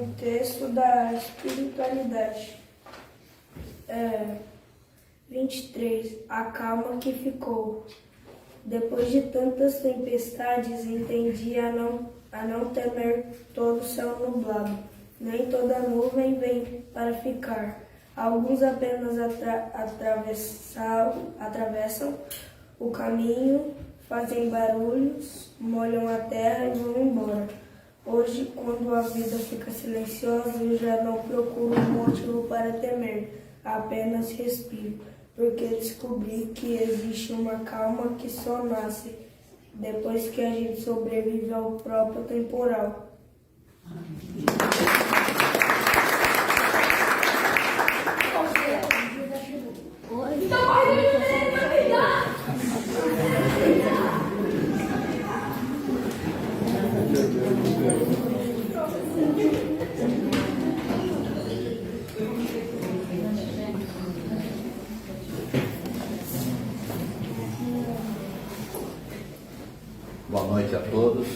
um texto da espiritualidade. 23. A calma que ficou. Depois de tantas tempestades, entendi a não temer todo céu nublado. Nem toda nuvem vem para ficar. Alguns apenas atravessam o caminho, fazem barulhos, molham a terra e vão embora. Hoje, quando a vida fica silenciosa, eu já não procuro um motivo para temer, apenas respiro, porque descobri que existe uma calma que só nasce depois que a gente sobrevive ao próprio temporal. Boa noite a todos.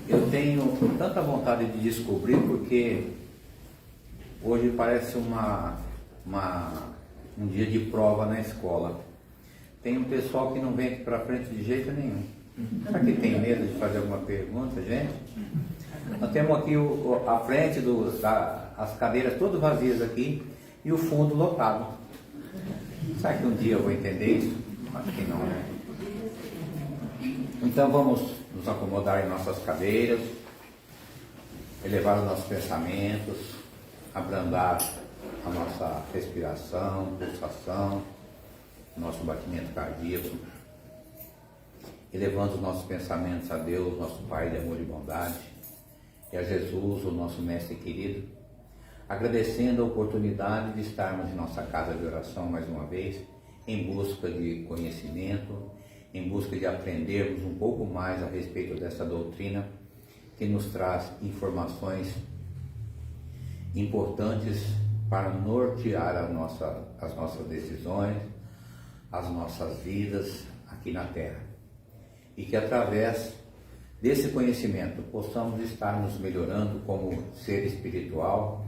Eu tenho tanta vontade de descobrir porque hoje parece um dia de prova na escola. Tem um pessoal que não vem aqui para frente de jeito nenhum. Será que tem medo de fazer alguma pergunta, gente? Nós temos aqui a frente, as cadeiras todas vazias aqui e o fundo lotado. Será que um dia eu vou entender isso? Acho que não, né? Então vamos nos acomodar em nossas cadeiras, elevar os nossos pensamentos, abrandar a nossa respiração, pulsação, nosso batimento cardíaco, elevando os nossos pensamentos a Deus, nosso Pai de amor e bondade, e a Jesus, o nosso Mestre querido, agradecendo a oportunidade de estarmos em nossa casa de oração mais uma vez, em busca de conhecimento, em busca de aprendermos um pouco mais a respeito dessa doutrina que nos traz informações importantes para nortear as nossas decisões, as nossas vidas aqui na Terra. E que através desse conhecimento possamos estar nos melhorando como ser espiritual,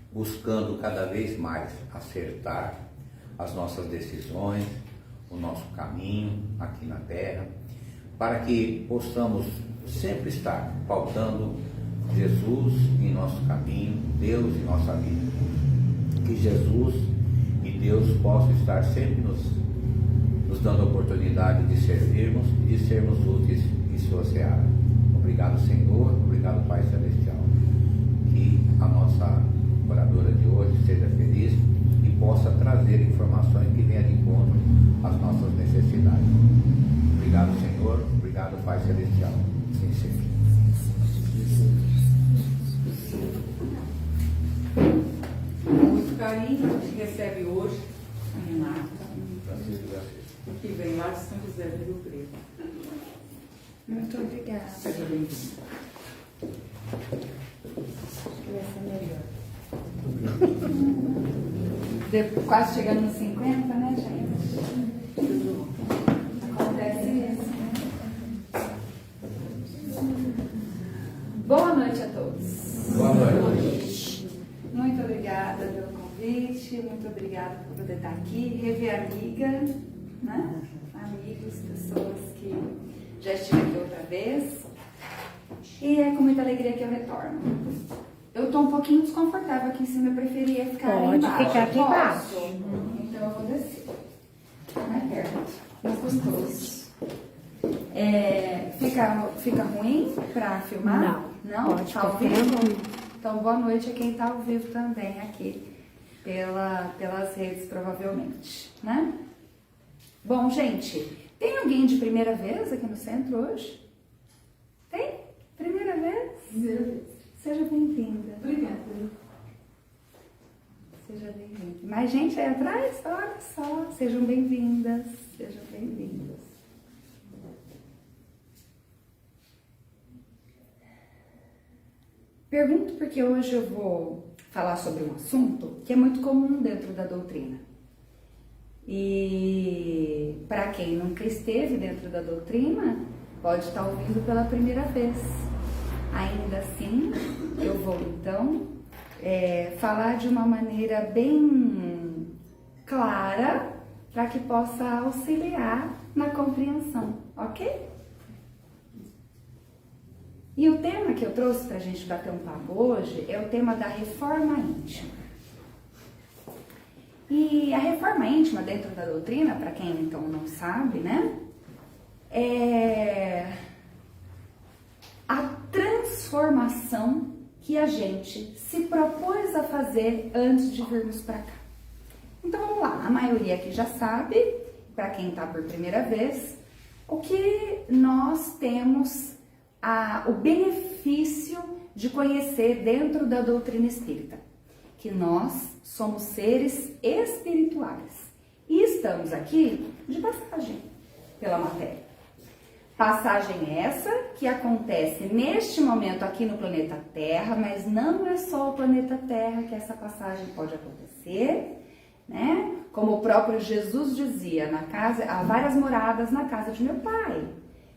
buscando cada vez mais acertar as nossas decisões, o nosso caminho aqui na Terra, para que possamos sempre estar pautando Jesus em nosso caminho, Deus em nossa vida. Que Jesus e Deus possam estar sempre nos dando a oportunidade de servirmos e de sermos úteis em sua seara. Obrigado, Senhor, obrigado, Pai Celestial. Que a nossa oradora de hoje seja feliz e possa trazer informações que venham de encontro às nossas necessidades. Obrigado, Senhor, obrigado, Pai Celestial. Sim, Senhor. Muito carinho, a gente recebe hoje a Renata, que vem lá de São José do Rio Preto. Muito obrigada. Seja bem-vinda. Vai ser melhor. Quase chegando nos 50, né, gente? Acontece isso, né? Boa noite a todos. Boa noite. Muito obrigada pelo convite, muito obrigada por poder estar aqui, rever amiga, né? Amigos, pessoas que já estiveram aqui outra vez. E é com muita alegria que eu retorno. Eu estou um pouquinho desconfortável aqui em cima, eu preferia ficar ali embaixo. Pode ficar aqui embaixo. Então eu vou descer. Mais perto, mais gostoso. Fica ruim para filmar? Não? Pode Tá ao ficar vivo? ruim. Então boa noite a quem está ao vivo também aqui pelas redes, provavelmente, né? Bom, gente, tem alguém de primeira vez aqui no centro hoje? Tem? Primeira vez? Primeira vez. Seja bem-vinda. Obrigada. Seja bem-vinda. Mais gente aí atrás? Olha só. Sejam bem-vindas. Sejam bem-vindas. Pergunto porque hoje eu vou falar sobre um assunto que é muito comum dentro da doutrina. E para quem nunca esteve dentro da doutrina, pode estar ouvindo pela primeira vez. Ainda assim, eu vou então falar de uma maneira bem clara para que possa auxiliar na compreensão, ok? E o tema que eu trouxe para a gente bater um papo hoje é o tema da reforma íntima. E a reforma íntima dentro da doutrina, para quem então não sabe, né? É a transformação que a gente se propôs a fazer antes de virmos para cá. Então vamos lá, a maioria aqui já sabe, para quem está por primeira vez, o que nós temos o benefício de conhecer dentro da doutrina espírita, que nós somos seres espirituais e estamos aqui de passagem pela matéria. Passagem essa que acontece neste momento aqui no planeta Terra, mas não é só o planeta Terra que essa passagem pode acontecer, né? Como o próprio Jesus dizia, há várias moradas na casa de meu Pai.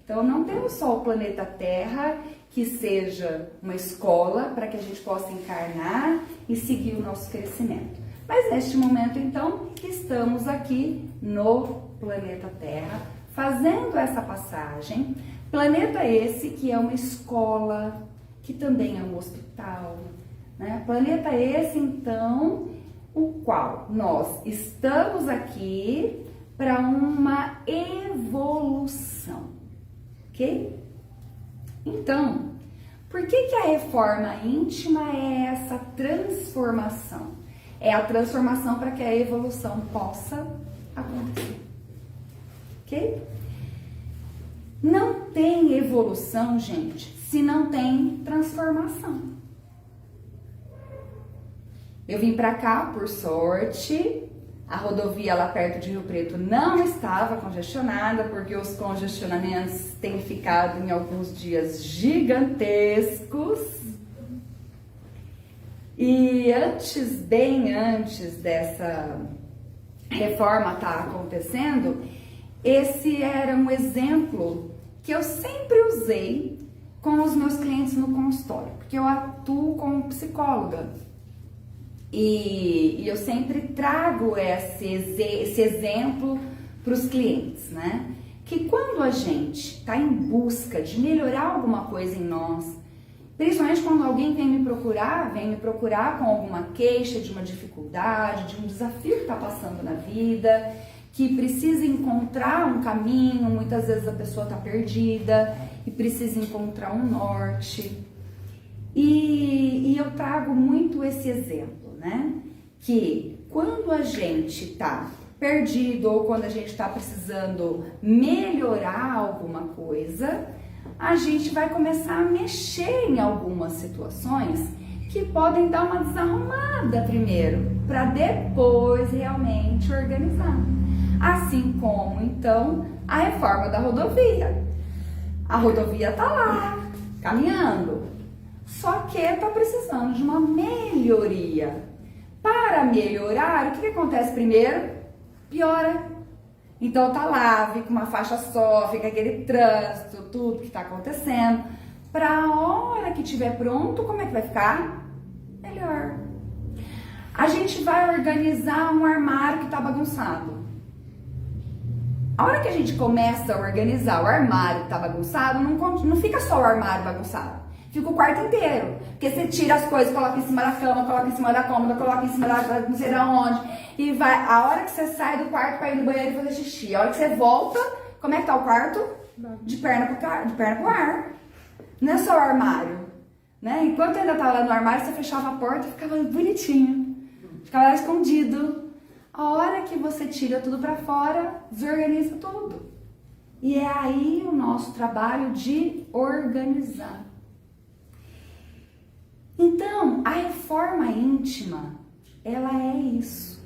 Então não temos só o planeta Terra que seja uma escola para que a gente possa encarnar e seguir o nosso crescimento. Mas neste momento então estamos aqui no planeta Terra, fazendo essa passagem, planeta esse que é uma escola, que também é um hospital, né? Planeta esse, então, o qual nós estamos aqui para uma evolução, ok? Então, por que a reforma íntima é essa transformação? É a transformação para que a evolução possa acontecer. Ok? Não tem evolução, gente, se não tem transformação. Eu vim pra cá, por sorte, a rodovia lá perto de Rio Preto não estava congestionada, porque os congestionamentos têm ficado em alguns dias gigantescos. E bem antes dessa reforma estar acontecendo, esse era um exemplo que eu sempre usei com os meus clientes no consultório, porque eu atuo como psicóloga e eu sempre trago esse exemplo para os clientes, né? Que quando a gente está em busca de melhorar alguma coisa em nós, principalmente quando alguém vem me procurar com alguma queixa de uma dificuldade, de um desafio que está passando na vida, que precisa encontrar um caminho, muitas vezes a pessoa está perdida e precisa encontrar um norte. E eu trago muito esse exemplo, né? Que quando a gente está perdido ou quando a gente está precisando melhorar alguma coisa, a gente vai começar a mexer em algumas situações que podem dar uma desarrumada primeiro, para depois realmente organizar. Assim como, então, a reforma da rodovia. A rodovia tá lá, caminhando, só que tá precisando de uma melhoria. Para melhorar, o que acontece primeiro? Piora. Então tá lá, fica uma faixa só, fica aquele trânsito, tudo que tá acontecendo. Para a hora que estiver pronto, como é que vai ficar? Melhor. A gente vai organizar um armário que tá bagunçado. A hora que a gente começa a organizar o armário que tá bagunçado, não fica só o armário bagunçado, fica o quarto inteiro. Porque você tira as coisas, coloca em cima da cama, coloca em cima da cômoda, coloca em cima da não sei de onde, e vai. A hora que você sai do quarto para ir no banheiro e fazer xixi, a hora que você volta, como é que tá o quarto? De perna pro ar. Não é só o armário, né? Enquanto eu ainda tava lá no armário, você fechava a porta e ficava bonitinho, ficava lá escondido. A hora que você tira tudo para fora, desorganiza tudo. E é aí o nosso trabalho de organizar. Então, a reforma íntima, ela é isso.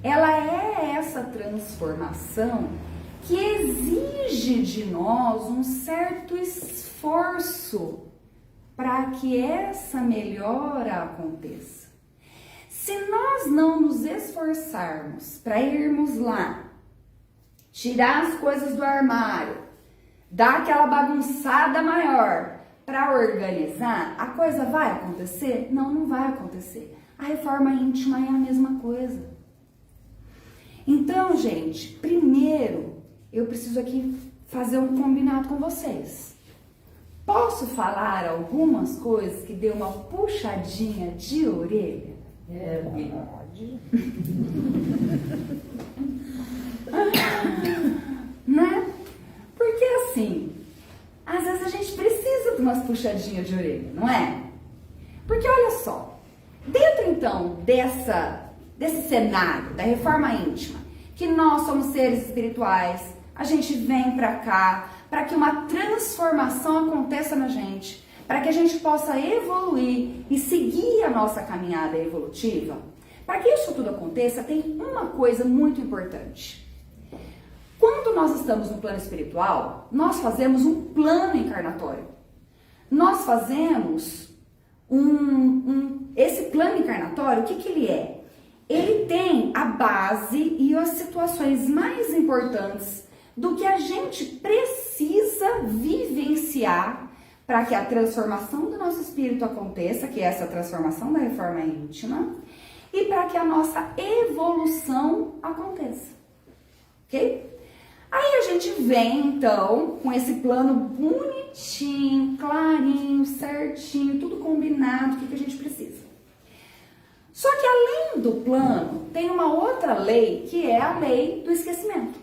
Ela é essa transformação que exige de nós um certo esforço para que essa melhora aconteça. Se nós não nos esforçarmos para irmos lá, tirar as coisas do armário, dar aquela bagunçada maior, para organizar, a coisa vai acontecer? Não, não vai acontecer. A reforma íntima é a mesma coisa. Então, gente, primeiro eu preciso aqui fazer um combinado com vocês. Posso falar algumas coisas que deu uma puxadinha de orelha? Pode. Né? Porque assim, às vezes a gente precisa de umas puxadinhas de orelha, não é? Porque olha só, dentro então desse cenário da reforma íntima, que nós somos seres espirituais, a gente vem pra cá para que uma transformação aconteça na gente, para que a gente possa evoluir e seguir a nossa caminhada evolutiva. Para que isso tudo aconteça, tem uma coisa muito importante. Quando nós estamos no plano espiritual, nós fazemos um plano encarnatório. Nós fazemos esse plano encarnatório, o que ele é? Ele tem a base e as situações mais importantes do que a gente precisa vivenciar para que a transformação do nosso espírito aconteça, que é essa transformação da reforma íntima, e para que a nossa evolução aconteça. Ok? Aí a gente vem, então, com esse plano bonitinho, clarinho, certinho, tudo combinado, o que a gente precisa. Só que além do plano, tem uma outra lei, que é a lei do esquecimento.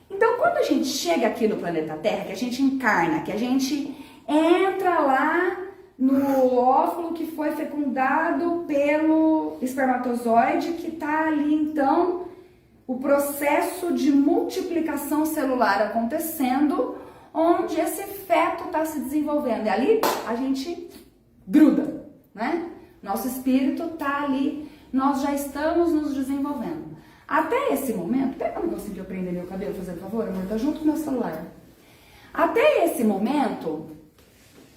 Então, quando a gente chega aqui no planeta Terra, que a gente encarna, que a gente entra lá no óvulo que foi fecundado pelo espermatozoide, que está ali, então, o processo de multiplicação celular acontecendo, onde esse feto está se desenvolvendo. E ali a gente gruda, né? Nosso espírito está ali, nós já estamos nos desenvolvendo. Até esse momento, pega um negocinho de eu prender meu cabelo, fazendo favor, amor, tá junto com o meu celular. Até esse momento,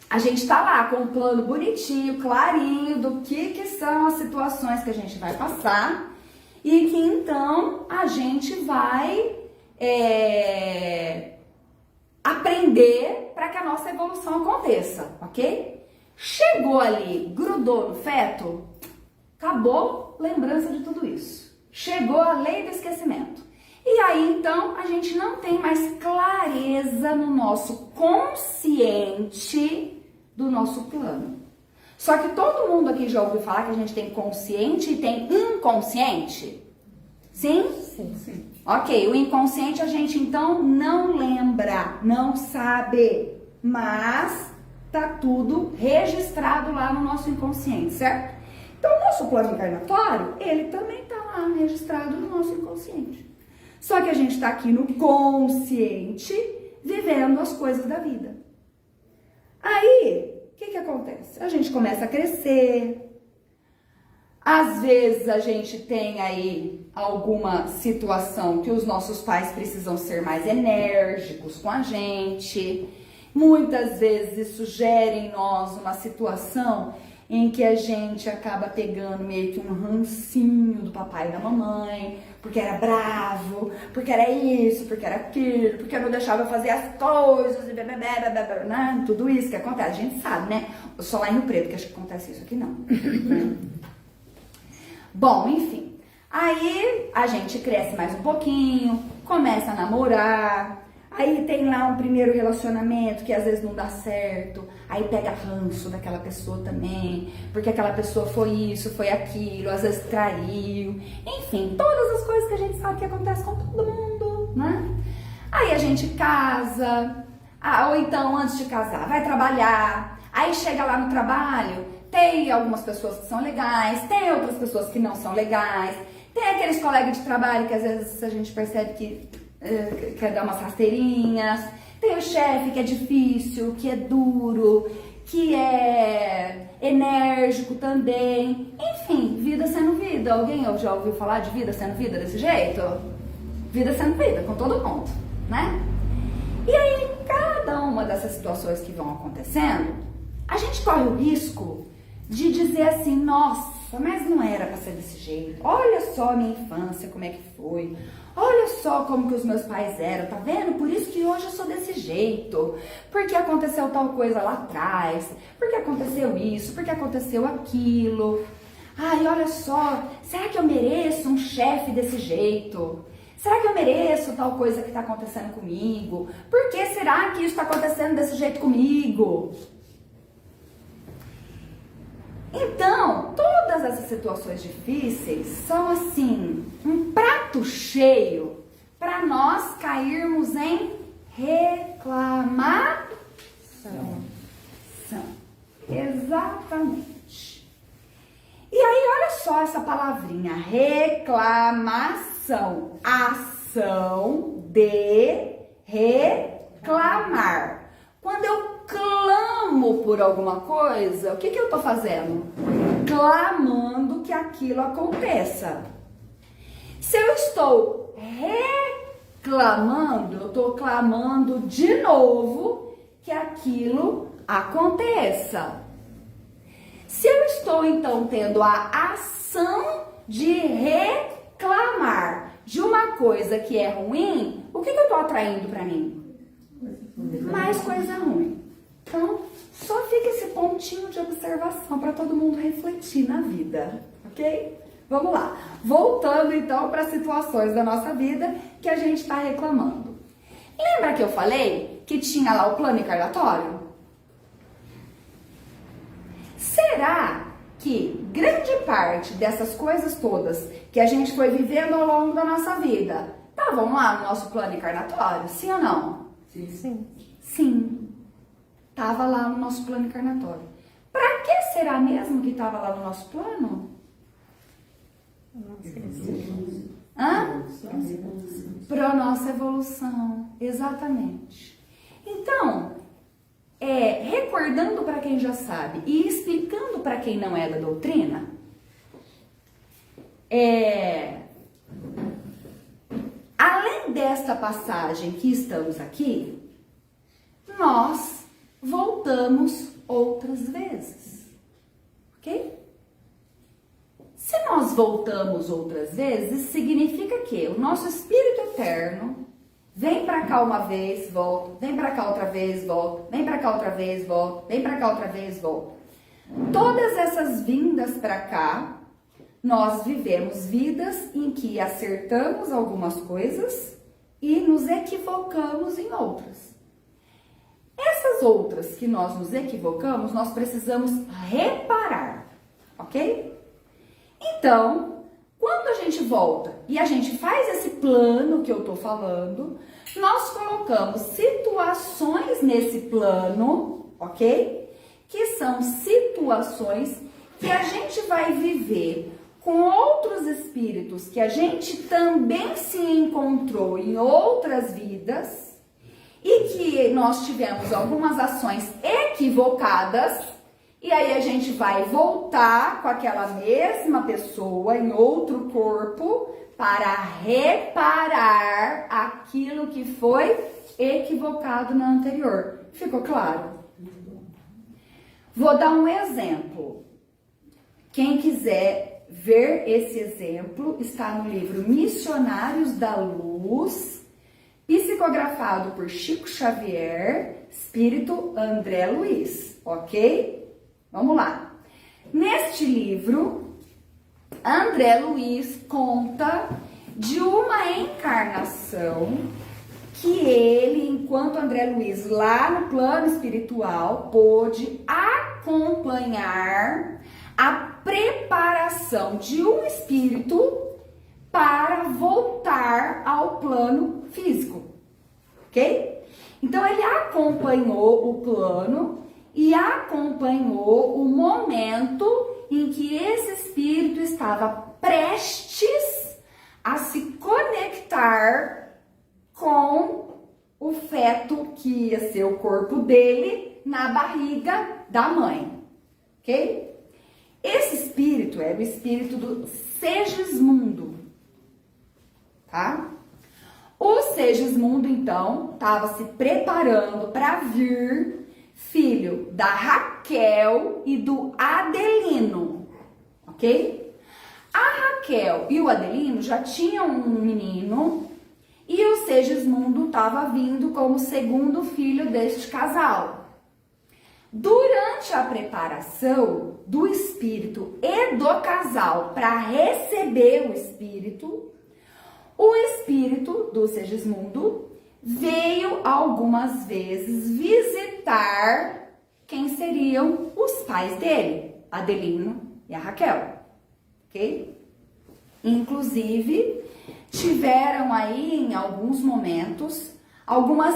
a gente está lá com um plano bonitinho, clarinho, do que são as situações que a gente vai passar e que então a gente vai aprender para que a nossa evolução aconteça, ok? Chegou ali, grudou no feto, acabou lembrança de tudo isso. Chegou a lei do esquecimento. E aí, então, a gente não tem mais clareza no nosso consciente do nosso plano. Só que todo mundo aqui já ouviu falar que a gente tem consciente e tem inconsciente? Sim? Sim, sim. Ok, o inconsciente a gente, então, não lembra, não sabe, mas tá tudo registrado lá no nosso inconsciente, certo? Então, o nosso plano encarnatório, ele também está lá registrado no nosso inconsciente. Só que a gente está aqui no consciente, vivendo as coisas da vida. Aí, o que acontece? A gente começa a crescer. Às vezes, a gente tem aí alguma situação que os nossos pais precisam ser mais enérgicos com a gente. Muitas vezes, isso gera em nós uma situação em que a gente acaba pegando meio que um rancinho do papai e da mamãe, porque era bravo, porque era isso, porque era aquilo, porque não deixava eu fazer as coisas, né? Tudo isso que acontece, a gente sabe, né? Só lá em Rio Preto que acho que acontece isso, aqui não. Bom, enfim, aí a gente cresce mais um pouquinho, começa a namorar. Aí tem lá um primeiro relacionamento que às vezes não dá certo, aí pega ranço daquela pessoa também, porque aquela pessoa foi isso, foi aquilo, às vezes traiu, enfim, todas as coisas que a gente sabe que acontece com todo mundo, né? Aí a gente casa, ou então antes de casar, vai trabalhar, aí chega lá no trabalho, tem algumas pessoas que são legais, tem outras pessoas que não são legais, tem aqueles colegas de trabalho que às vezes a gente percebe que quer dar umas rasteirinhas, tem o chefe que é difícil, que é duro, que é enérgico também, enfim, vida sendo vida. Alguém já ouviu falar de vida sendo vida desse jeito? Vida sendo vida, com todo mundo, né? E aí, cada uma dessas situações que vão acontecendo, a gente corre o risco de dizer assim, nossa, nossa, mas não era para ser desse jeito. Olha só a minha infância, como é que foi. Olha só como que os meus pais eram, tá vendo? Por isso que hoje eu sou desse jeito. Porque aconteceu tal coisa lá atrás. Porque aconteceu isso, porque aconteceu aquilo. Ai, olha só, será que eu mereço um chefe desse jeito? Será que eu mereço tal coisa que está acontecendo comigo? Por que será que isso está acontecendo desse jeito comigo? Então, todas essas situações difíceis são assim, um prato cheio para nós cairmos em reclamação. Exatamente. E aí, olha só essa palavrinha, reclamação, ação de reclamar. Quando eu clamo por alguma coisa, o que eu tô fazendo? Clamando que aquilo aconteça. Se eu estou reclamando, eu tô clamando de novo que aquilo aconteça. Se eu estou então tendo a ação de reclamar de uma coisa que é ruim, o que eu estou atraindo para mim? Mais coisa ruim. Então, só fica esse pontinho de observação para todo mundo refletir na vida, ok? Vamos lá. Voltando então para as situações da nossa vida que a gente está reclamando. Lembra que eu falei que tinha lá o plano encarnatório? Será que grande parte dessas coisas todas que a gente foi vivendo ao longo da nossa vida estavam lá no nosso plano encarnatório? Sim ou não? Sim. Sim. Estava lá no nosso plano encarnatório. Para que será mesmo que estava lá no nosso plano? Para a nossa evolução. Exatamente. Então, recordando para quem já sabe e explicando para quem não é da doutrina, além desta passagem que estamos aqui, nós voltamos outras vezes, ok? Se nós voltamos outras vezes, significa que o nosso espírito eterno vem pra cá uma vez, volta, vem pra cá outra vez, volta, vem pra cá outra vez, volta, vem pra cá outra vez, volta. Todas essas vindas pra cá, nós vivemos vidas em que acertamos algumas coisas e nos equivocamos em outras. Essas outras que nós nos equivocamos, nós precisamos reparar, ok? Então, quando a gente volta e a gente faz esse plano que eu tô falando, nós colocamos situações nesse plano, ok? Que são situações que a gente vai viver com outros espíritos que a gente também se encontrou em outras vidas e que nós tivemos algumas ações equivocadas, e aí a gente vai voltar com aquela mesma pessoa em outro corpo para reparar aquilo que foi equivocado na anterior. Ficou claro? Vou dar um exemplo. Quem quiser ver esse exemplo, está no livro Missionários da Luz, psicografado por Chico Xavier, espírito André Luiz, ok? Vamos lá. Neste livro, André Luiz conta de uma encarnação que ele, enquanto André Luiz, lá no plano espiritual, pôde acompanhar a preparação de um espírito para voltar ao plano físico, ok? Então, ele acompanhou o plano e acompanhou o momento em que esse espírito estava prestes a se conectar com o feto que ia ser o corpo dele na barriga da mãe, ok? Esse espírito era o espírito do Segismundo, tá? O Segismundo, então, estava se preparando para vir filho da Raquel e do Adelino, ok? A Raquel e o Adelino já tinham um menino e o Segismundo estava vindo como segundo filho deste casal. Durante a preparação do espírito e do casal para receber o espírito do Segismundo veio algumas vezes visitar quem seriam os pais dele, Adelino e a Raquel, ok? Inclusive, tiveram aí em alguns momentos algumas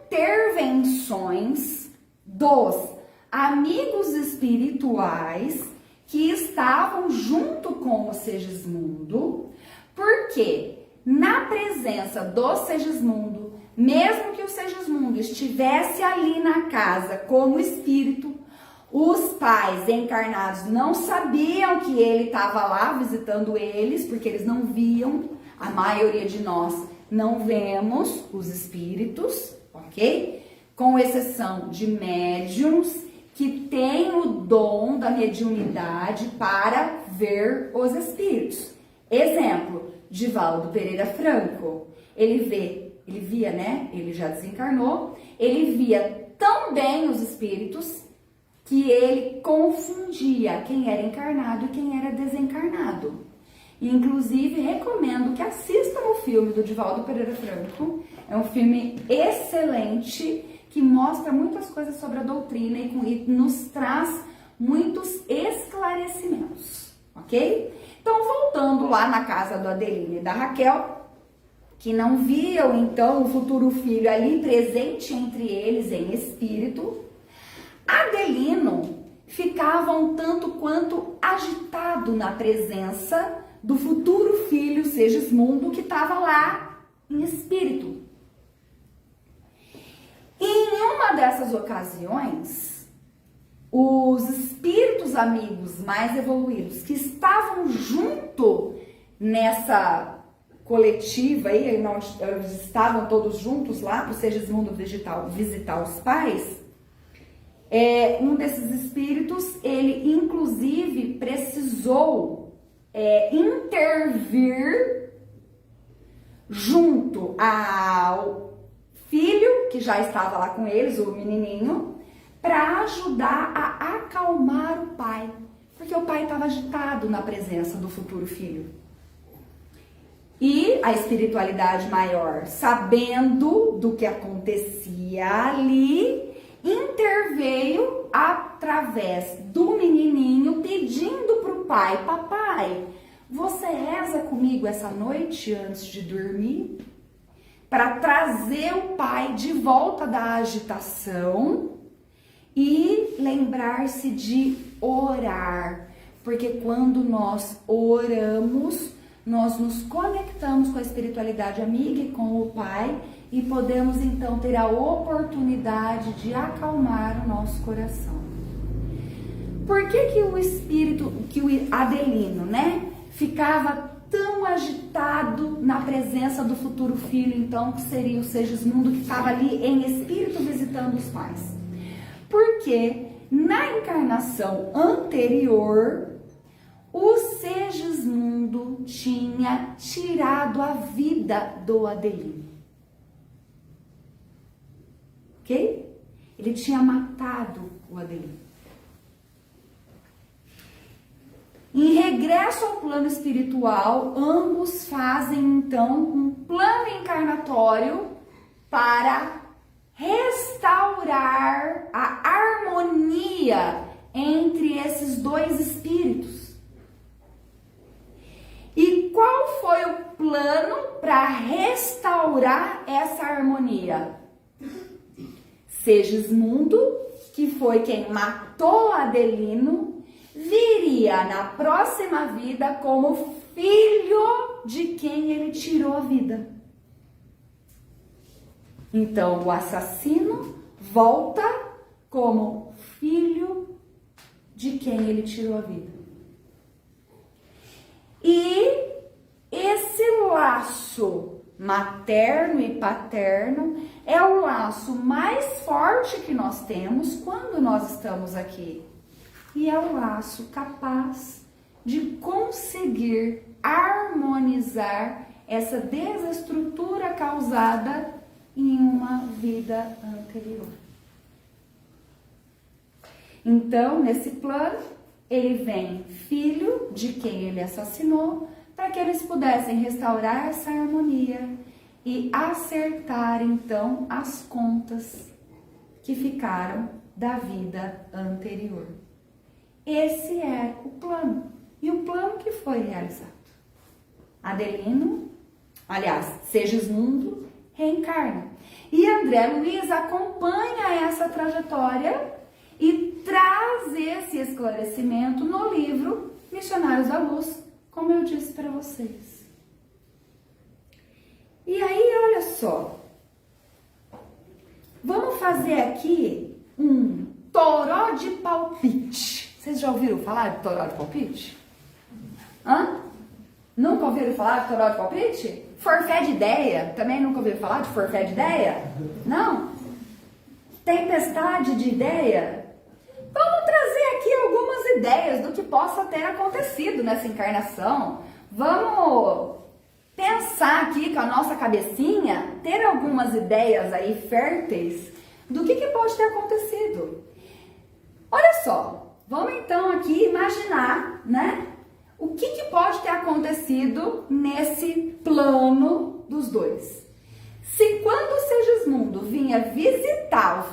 intervenções dos amigos espirituais que estavam junto com o Segismundo, porque na presença do Segismundo, mesmo que o Segismundo estivesse ali na casa como espírito, os pais encarnados não sabiam que ele estava lá visitando eles, porque eles não viam, a maioria de nós não vemos os espíritos, ok? Com exceção de médiums que têm o dom da mediunidade para ver os espíritos. Exemplo, Divaldo Pereira Franco. Ele via, né? Ele já desencarnou. Ele via tão bem os espíritos que ele confundia quem era encarnado e quem era desencarnado. Inclusive, recomendo que assistam o filme do Divaldo Pereira Franco. É um filme excelente que mostra muitas coisas sobre a doutrina e nos traz muitos esclarecimentos, ok? Então, voltando lá na casa do Adelino e da Raquel, que não viam, então, o futuro filho ali presente entre eles em espírito, Adelino ficava um tanto quanto agitado na presença do futuro filho Segismundo que estava lá em espírito. Em uma dessas ocasiões, os espíritos amigos mais evoluídos que estavam junto nessa coletiva aí, eles estavam todos juntos lá para o Segismundo visitar os pais, um desses espíritos, ele inclusive precisou intervir junto ao filho, que já estava lá com eles, o menininho, para ajudar a acalmar o pai, porque o pai estava agitado na presença do futuro filho. E a espiritualidade maior, sabendo do que acontecia ali, interveio através do menininho, pedindo para o pai: papai, você reza comigo essa noite antes de dormir? Para trazer o pai de volta da agitação e lembrar-se de orar, porque quando nós oramos, nós nos conectamos com a espiritualidade amiga e com o pai e podemos então ter a oportunidade de acalmar o nosso coração. Por que o espírito, que o Adelino, né, ficava tão agitado na presença do futuro filho, então, que seria o Segismundo, que estava ali em espírito visitando os pais? Porque na encarnação anterior, o Segismundo tinha tirado a vida do Adelino. Ok? Ele tinha matado o Adelino. Em regresso ao plano espiritual, ambos fazem então um plano encarnatório para restaurar a harmonia entre esses dois espíritos. E qual foi o plano para restaurar essa harmonia? Segismundo, que foi quem matou Adelino, viria na próxima vida como filho de quem ele tirou a vida. Então, o assassino volta como filho de quem ele tirou a vida. E esse laço materno e paterno é o laço mais forte que nós temos quando nós estamos aqui. E é o laço capaz de conseguir harmonizar essa desestrutura causada em uma vida anterior. Então, nesse plano, ele vem filho de quem ele assassinou, para que eles pudessem restaurar essa harmonia e acertar, então, as contas que ficaram da vida anterior. Esse é o plano. E o plano que foi realizado. Adelino, aliás, Segismundo, reencarna. E André Luiz acompanha essa trajetória e traz esse esclarecimento no livro Missionários da Luz, como eu disse para vocês. E aí, olha só. Vamos fazer aqui um toró de palpite. Vocês já ouviram falar de toró de palpite? Hã? Nunca ouviram falar de toró de palpite? Forfé de ideia. Também nunca ouviram falar de forfé de ideia? Não? Tempestade de ideia? Vamos trazer aqui algumas ideias do que possa ter acontecido nessa encarnação. Vamos pensar aqui com a nossa cabecinha, ter algumas ideias aí férteis do que pode ter acontecido. Olha só, vamos então aqui imaginar, né? O que pode ter acontecido nesse plano dos dois? Se quando Segismundo vinha visitar o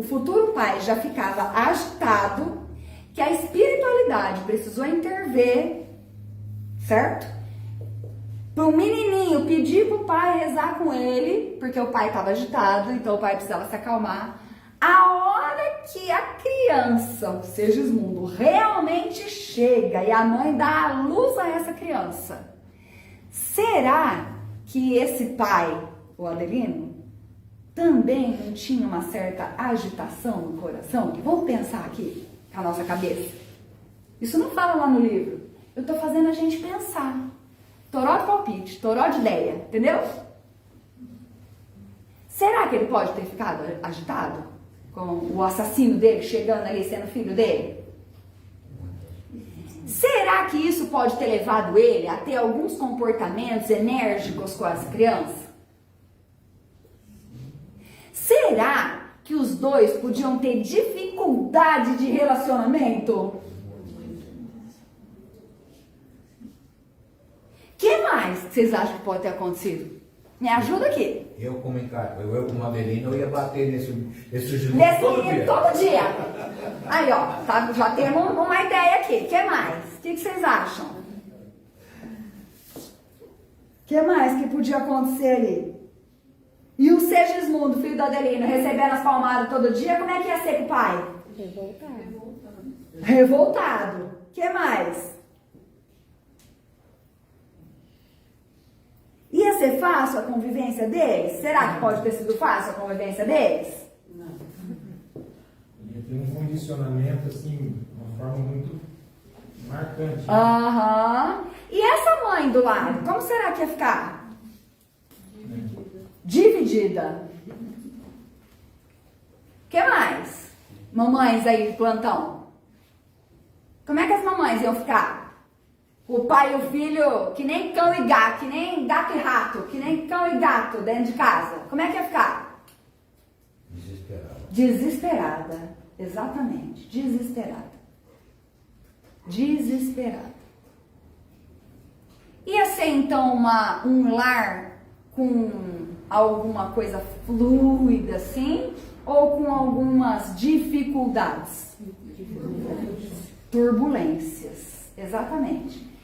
futuro pai já ficava agitado, que a espiritualidade precisou intervir, certo? Para o menininho pedir para o pai rezar com ele, porque o pai estava agitado, então o pai precisava se acalmar. A hora que a criança, o Segismundo, realmente chega e a mãe dá a luz a essa criança, será que esse pai, o Adelino, também não tinha uma certa agitação no coração? Vamos pensar aqui com a nossa cabeça. Isso não fala lá no livro. Eu estou fazendo a gente pensar. Toró de palpite, toró de ideia, entendeu? Será que ele pode ter ficado agitado com o assassino dele chegando ali sendo filho dele? Será que isso pode ter levado ele a ter alguns comportamentos enérgicos com essa criança? Será que os dois podiam ter dificuldade de relacionamento? O que mais vocês acham que pode ter acontecido? Me ajuda aqui. Eu como Adelino, eu ia bater nesse Nesse menino todo dia. Aí, ó, tá, já temos uma ideia aqui. O que mais? O que vocês acham? O que mais que podia acontecer ali? E o Segismundo, filho do Adelino, recebendo as palmadas todo dia, como é que ia ser com o pai? Revoltado. O que mais? Ia ser fácil a convivência deles? Será que pode ter sido fácil a convivência deles? Não. Ia ter um condicionamento, assim, uma forma muito marcante. Aham. E essa mãe do lado, como será que ia ficar? Dividida. O que mais? Mamães aí de plantão. Como é que as mamães iam ficar? O pai e o filho, que nem cão e gato, que nem gato e rato, que nem cão e gato dentro de casa. Como é que ia ficar? Desesperada. Desesperada. Exatamente. Desesperada. Desesperada. Ia ser então um lar com alguma coisa fluida assim, ou com algumas dificuldades? Turbulências. Exatamente.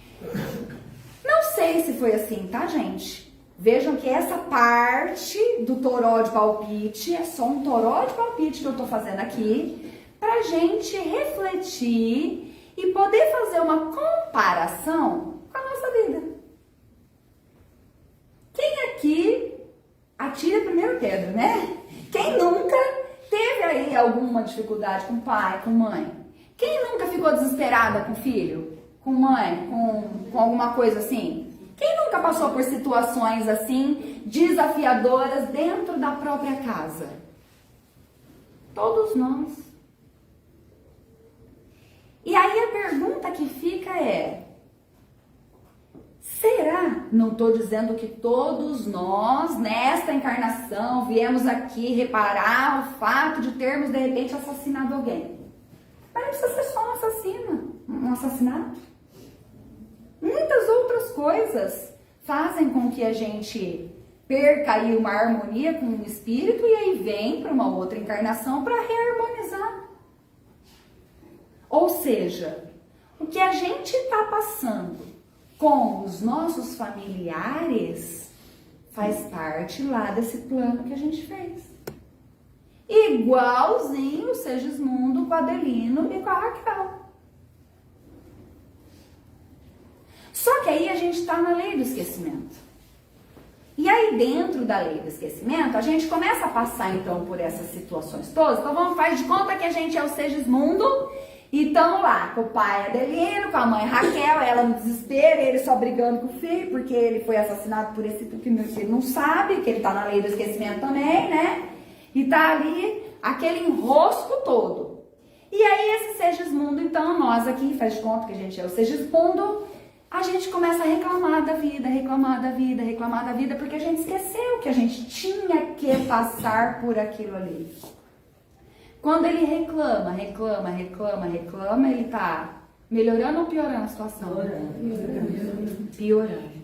Não sei se foi assim, tá, gente? Vejam que essa parte do toró de palpite é só um toró de palpite que eu tô fazendo aqui pra gente refletir e poder fazer uma comparação com a nossa vida. Quem aqui atira a primeira pedra, né? Quem nunca teve aí alguma dificuldade com pai, com mãe? Quem nunca ficou desesperada com filho? Com mãe, com alguma coisa assim? Quem nunca passou por situações assim, desafiadoras dentro da própria casa? Todos nós. E aí a pergunta que fica é: será? Não estou dizendo que todos nós, nesta encarnação, viemos aqui reparar o fato de termos, de repente, assassinado alguém. Mas não precisa ser só um assassinato. Muitas outras coisas fazem com que a gente perca aí uma harmonia com o espírito e aí vem para uma outra encarnação para reharmonizar. Ou seja, o que a gente está passando com os nossos familiares faz parte lá desse plano que a gente fez. Igualzinho o Segismundo com a Adelino e com a Raquel. Só que aí a gente está na lei do esquecimento. E aí dentro da lei do esquecimento, a gente começa a passar então por essas situações todas. Então vamos fazer de conta que a gente é o Segismundo e estamos lá com o pai Adelino, com a mãe Raquel, ela no desespero, ele só brigando com o filho, porque ele foi assassinado por esse porque ele não sabe, que ele está na lei do esquecimento também, né? E tá ali aquele enrosco todo. E aí esse Segismundo, então, nós aqui, faz de conta que a gente é o Segismundo, a gente começa a reclamar da vida, reclamar da vida, reclamar da vida, porque a gente esqueceu que a gente tinha que passar por aquilo ali. Quando ele reclama, ele tá melhorando ou piorando a situação? Piorando.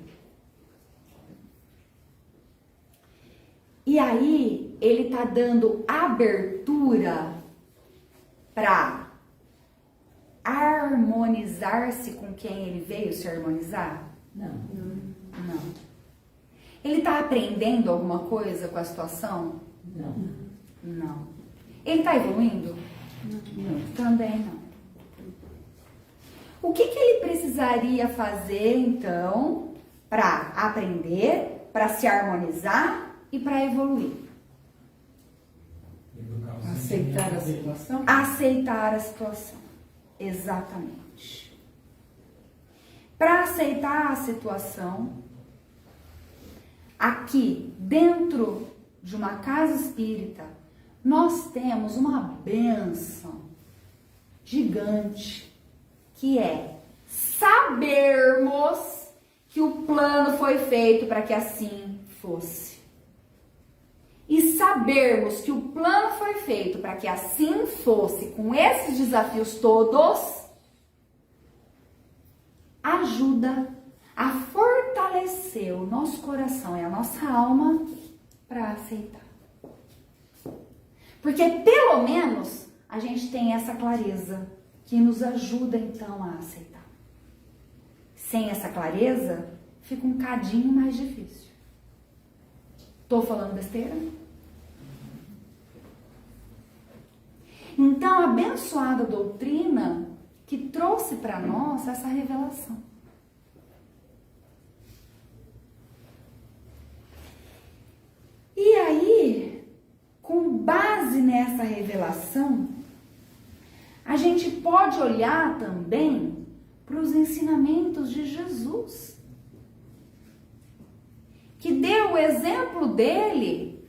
E aí, ele tá dando abertura para harmonizar-se com quem ele veio se harmonizar? Não. Ele tá aprendendo alguma coisa com a situação? Não. Ele tá evoluindo? Não. Também não. O que ele precisaria fazer, então, para aprender, para se harmonizar e para evoluir? Aceitar a situação? Aceitar a situação. Exatamente. Para aceitar a situação, aqui dentro de uma casa espírita, nós temos uma bênção gigante, que é sabermos que o plano foi feito para que assim fosse. E sabermos que o plano foi feito para que assim fosse, com esses desafios todos, ajuda a fortalecer o nosso coração e a nossa alma para aceitar. Porque pelo menos a gente tem essa clareza que nos ajuda então a aceitar. Sem essa clareza, fica um cadinho mais difícil. Tô falando besteira? Então, a abençoada doutrina que trouxe para nós essa revelação. E aí, com base nessa revelação, a gente pode olhar também para os ensinamentos de Jesus, que deu o exemplo dele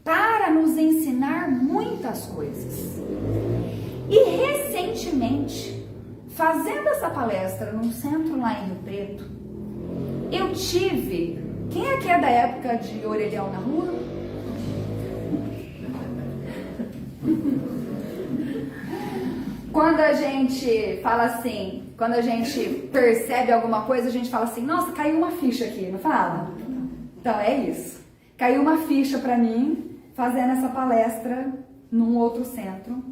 para nos ensinar muitas coisas. E recentemente, fazendo essa palestra num centro lá em Rio Preto, eu tive... Quem aqui é da época de orelhão na rua? Quando a gente fala assim, quando a gente percebe alguma coisa, a gente fala assim, nossa, caiu uma ficha aqui, não fala? Então é isso. Caiu uma ficha para mim, fazendo essa palestra num outro centro,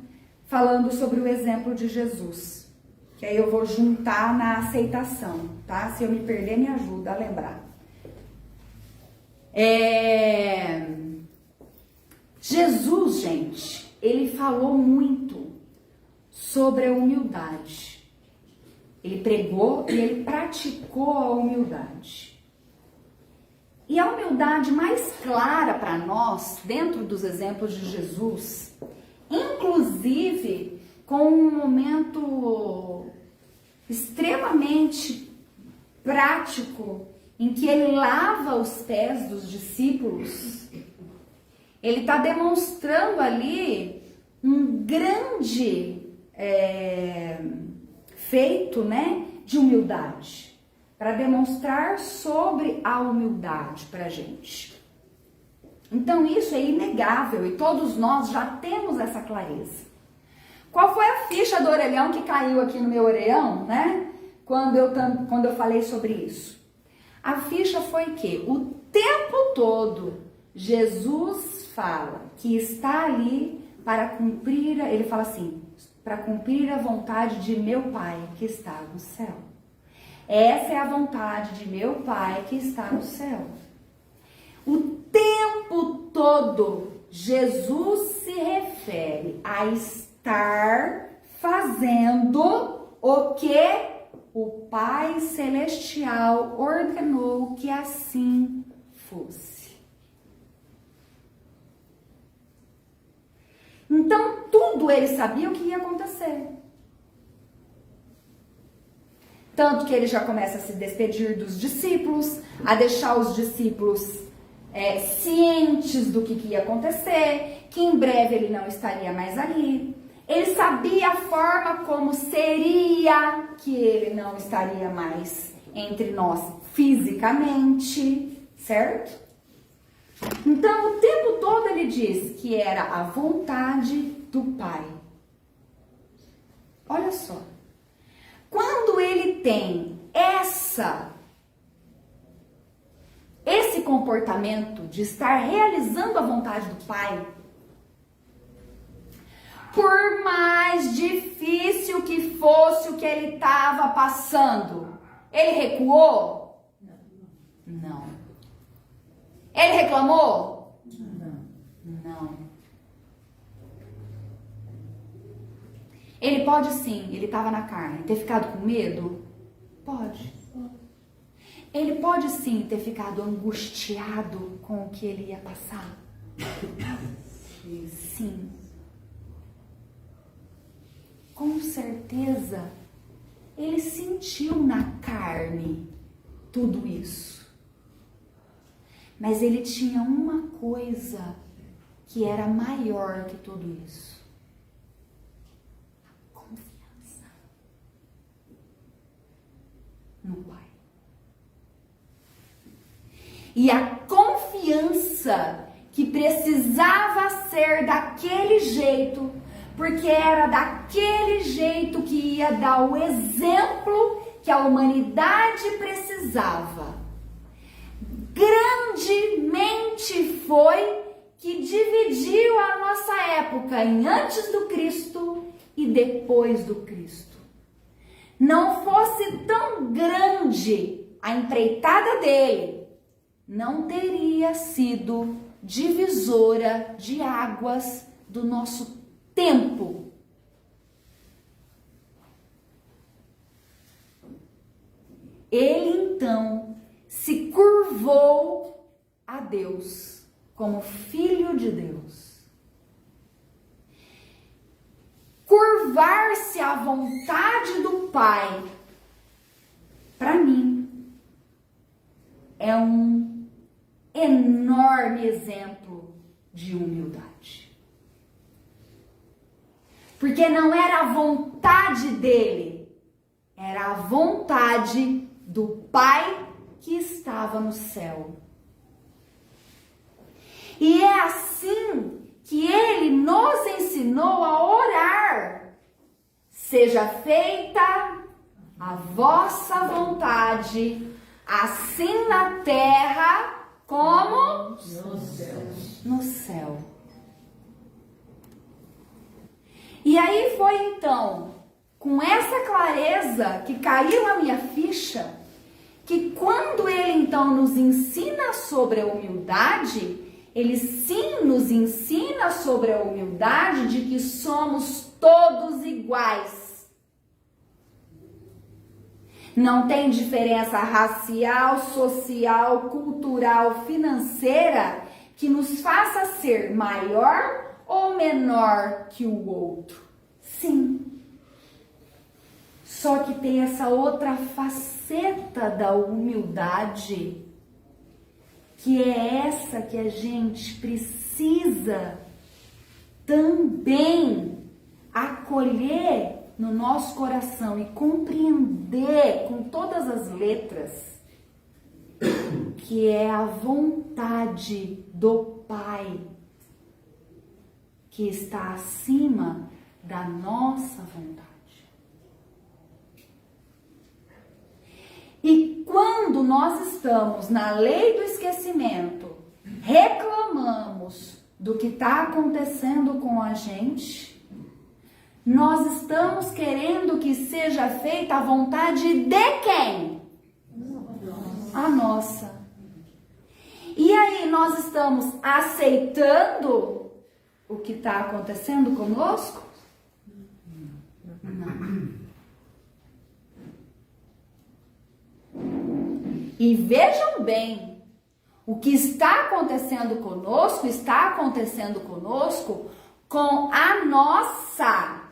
falando sobre o exemplo de Jesus. Que aí eu vou juntar na aceitação, tá? Se eu me perder, me ajuda a lembrar. Jesus, gente, ele falou muito sobre a humildade. Ele pregou e ele praticou a humildade. E a humildade mais clara para nós, dentro dos exemplos de Jesus, inclusive com um momento extremamente prático, em que ele lava os pés dos discípulos, ele está demonstrando ali um grande feito, né, de humildade, para demonstrar sobre a humildade para a gente. Então isso é inegável e todos nós já temos essa clareza. Qual foi a ficha do orelhão que caiu aqui no meu orelhão, né? Quando eu falei sobre isso? A ficha foi que o tempo todo Jesus fala que está ali para cumprir, ele fala assim, para cumprir a vontade de meu Pai que está no céu. Essa é a vontade de meu Pai que está no céu. O tempo todo, Jesus se refere a estar fazendo o que o Pai Celestial ordenou que assim fosse. Então, tudo ele sabia o que ia acontecer. Tanto que ele já começa a se despedir dos discípulos, a deixar os discípulos cientes do que ia acontecer, que em breve ele não estaria mais ali. Ele sabia a forma como seria que ele não estaria mais entre nós fisicamente, certo? Então, o tempo todo ele diz que era a vontade do Pai. Olha só. Quando ele tem esse comportamento de estar realizando a vontade do Pai, por mais difícil que fosse o que ele estava passando, ele recuou? Não. Ele reclamou? Não. Ele pode sim, ele estava na carne, ter ficado com medo? Pode. Ele pode sim ter ficado angustiado com o que ele ia passar? Sim. Com certeza, ele sentiu na carne tudo isso. Mas ele tinha uma coisa que era maior que tudo isso. Confiança no Pai. E a confiança que precisava ser daquele jeito, porque era daquele jeito que ia dar o exemplo que a humanidade precisava. Grandemente foi que dividiu a nossa época em antes do Cristo e depois do Cristo. Não fosse tão grande a empreitada dele, não teria sido divisora de águas do nosso tempo. Ele então se curvou a Deus como filho de Deus. Curvar-se à vontade do Pai, para mim, é um enorme exemplo de humildade. Porque não era a vontade dele, era a vontade do Pai que estava no céu. E é assim que ele nos ensinou a orar. Seja feita a vossa vontade, assim na terra como no céu. E aí foi então, com essa clareza que caiu a minha ficha, que quando ele então nos ensina sobre a humildade, ele sim nos ensina sobre a humildade de que somos todos iguais. Não tem diferença racial, social, cultural, financeira que nos faça ser maior ou menor que o outro. Sim. Só que tem essa outra faceta da humildade, que é essa que a gente precisa também acolher no nosso coração e compreender com todas as letras que é a vontade do Pai que está acima da nossa vontade. E quando nós estamos na lei do esquecimento, reclamamos do que está acontecendo com a gente, nós estamos querendo que seja feita a vontade de quem? A nossa. E aí nós estamos aceitando o que está acontecendo conosco? Não. E vejam bem, o que está acontecendo conosco com a nossa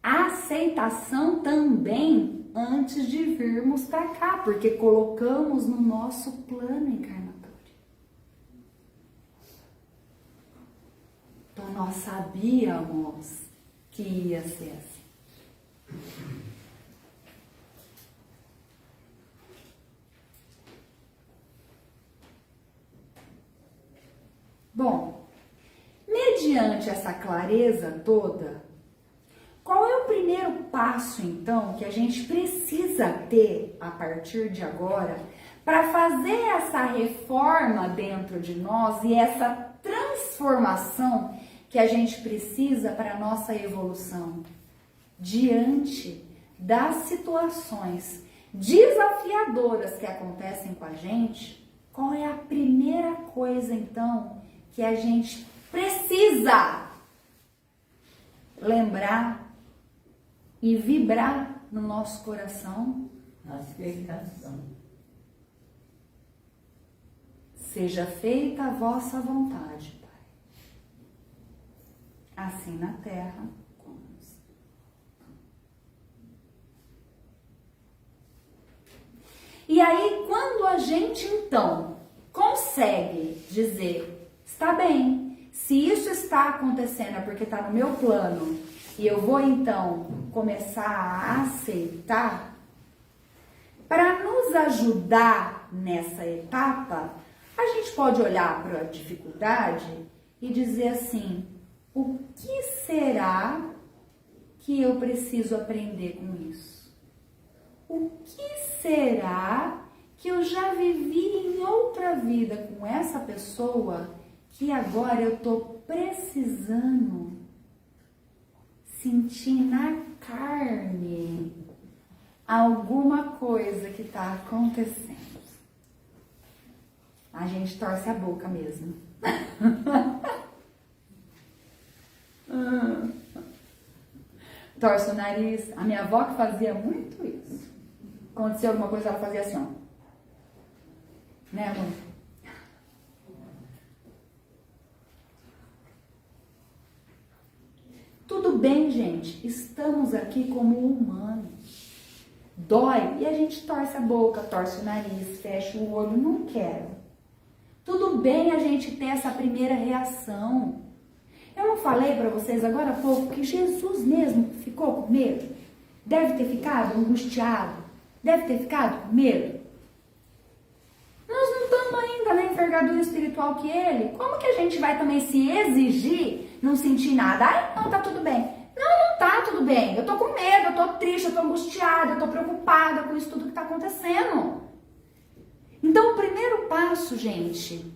aceitação também antes de virmos para cá, porque colocamos no nosso plano encarnatório. Então nós sabíamos que ia ser assim. Bom, mediante essa clareza toda, qual é o primeiro passo, então, que a gente precisa ter a partir de agora para fazer essa reforma dentro de nós e essa transformação que a gente precisa para a nossa evolução? Diante das situações desafiadoras que acontecem com a gente, qual é a primeira coisa, então, que a gente precisa lembrar e vibrar no nosso coração? Aceitação. Seja feita a vossa vontade, Pai, assim na terra como no céu. E aí, quando a gente então consegue dizer, está bem, se isso está acontecendo é porque está no meu plano, e eu vou então começar a aceitar, para nos ajudar nessa etapa, a gente pode olhar para a dificuldade e dizer assim, o que será que eu preciso aprender com isso? O que será que eu já vivi em outra vida com essa pessoa que agora eu estou precisando sentir na carne alguma coisa que está acontecendo? A gente torce a boca mesmo. Torce o nariz. A minha avó que fazia muito isso. Aconteceu alguma coisa, ela fazia assim, ó. Né, amor? Tudo bem, gente. Estamos aqui como humanos. Dói e a gente torce a boca, torce o nariz, fecha o olho. Não quero. Tudo bem a gente ter essa primeira reação. Eu não falei para vocês agora há pouco que Jesus mesmo ficou com medo? Deve ter ficado angustiado? Deve ter ficado com medo? Nós não estamos ainda na envergadura espiritual que ele. Como que a gente vai também se exigir, não sentir nada? Ai, não, tá tudo bem. Não tá tudo bem. Eu tô com medo, eu tô triste, eu tô angustiada, eu tô preocupada com isso tudo que tá acontecendo. Então, o primeiro passo, gente,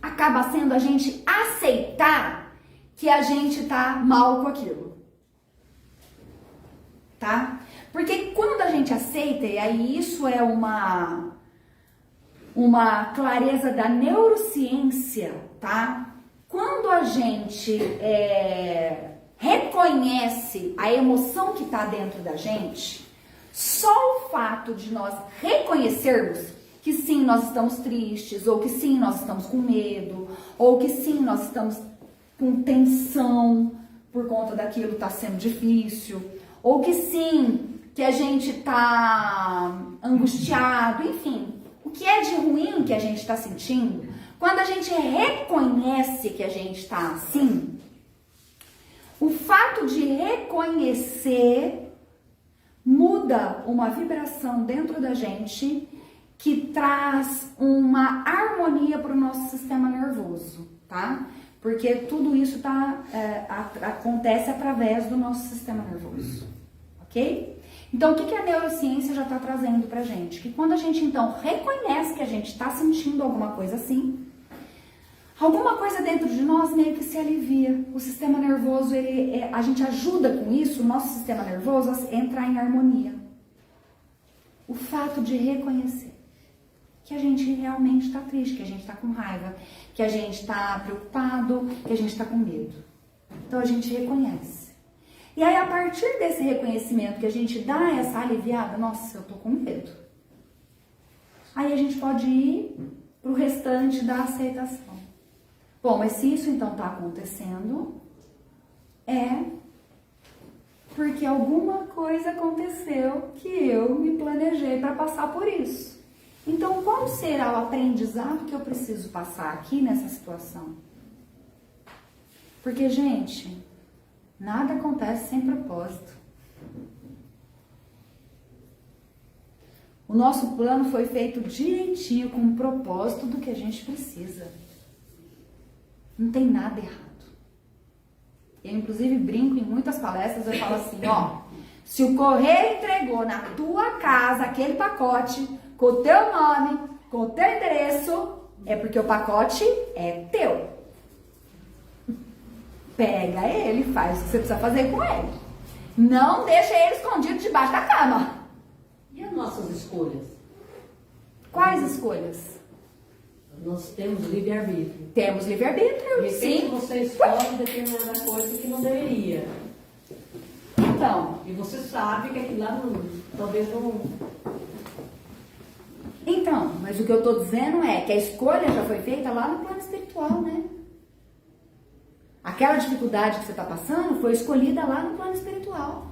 acaba sendo a gente aceitar que a gente tá mal com aquilo. Tá? Porque quando a gente aceita, e aí isso é uma clareza da neurociência, tá? Quando a gente reconhece a emoção que tá dentro da gente, só o fato de nós reconhecermos que sim, nós estamos tristes, ou que sim, nós estamos com medo, ou que sim, nós estamos com tensão por conta daquilo tá sendo difícil, ou que sim, que a gente tá angustiado, enfim, o que é de ruim que a gente está sentindo, Quando a gente reconhece que a gente está assim, o fato de reconhecer muda uma vibração dentro da gente que traz uma harmonia para o nosso sistema nervoso, tá? Porque tudo isso acontece através do nosso sistema nervoso, ok? Então, o que a neurociência já está trazendo pra gente? Que quando a gente, então, reconhece que a gente está sentindo alguma coisa assim, alguma coisa dentro de nós meio que se alivia. O sistema nervoso, a gente ajuda com isso, o nosso sistema nervoso, a entrar em harmonia. O fato de reconhecer que a gente realmente está triste, que a gente está com raiva, que a gente está preocupado, que a gente está com medo. Então a gente reconhece. E aí a partir desse reconhecimento que a gente dá essa aliviada, nossa, eu tô com medo. Aí a gente pode ir pro restante da aceitação. Bom, mas se isso então está acontecendo, é porque alguma coisa aconteceu que eu me planejei para passar por isso. Então, qual será o aprendizado que eu preciso passar aqui nessa situação? Porque, gente, nada acontece sem propósito. O nosso plano foi feito direitinho, com o propósito do que a gente precisa. Não tem nada errado. Eu, inclusive, brinco em muitas palestras, eu falo assim, ó, se o correio entregou na tua casa aquele pacote com o teu nome, com o teu endereço, é porque o pacote é teu. Pega ele, faz o que você precisa fazer com ele. Não deixa ele escondido debaixo da cama. E as nossas escolhas? Quais escolhas? Nós temos livre-arbítrio. Temos livre-arbítrio, De repente sim. você escolhe determinada coisa que não deveria. Então, E você sabe que aquilo lá talvez não... Então, mas o que eu tô dizendo é que a escolha já foi feita lá no plano espiritual, né? Aquela dificuldade que você está passando foi escolhida lá no plano espiritual.